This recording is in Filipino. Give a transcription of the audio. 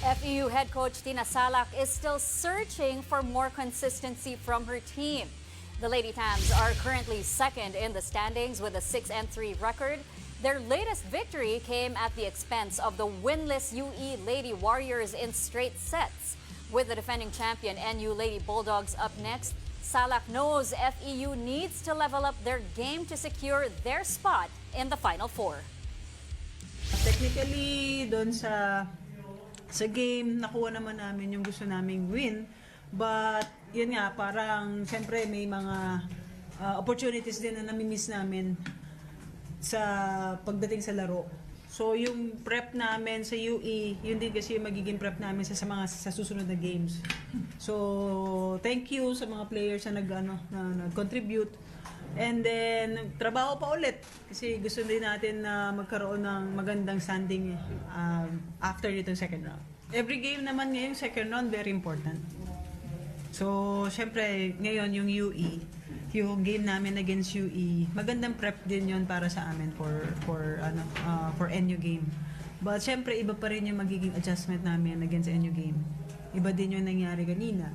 FEU head coach Tina Salak is still searching for more consistency from her team. The Lady Tams are currently second in the standings with a 6-3 record. Their latest victory came at the expense of the winless UE Lady Warriors in straight sets. With the defending champion NU Lady Bulldogs up next, Salak knows FEU needs to level up their game to secure their spot in the Final Four. Technically, doon sa game, nakuha naman namin yung gusto naming win. But, yun nga, parang, siyempre, may mga opportunities din na namimiss namin sa pagdating sa laro. So, yung prep namin sa UE, yun din kasi yung magiging prep namin sa susunod na games. So, thank you sa mga players na nag-contribute. And then, trabaho pa ulit. Kasi gusto din natin na magkaroon ng magandang standing after itong second round. Every game naman ngayon, second round, very important. So, syempre, ngayon yung UE, yung game namin against UE, magandang prep din yon para sa amin for NU game. But syempre, iba pa rin yung magiging adjustment namin against NU game. Iba din yung nangyari kanina.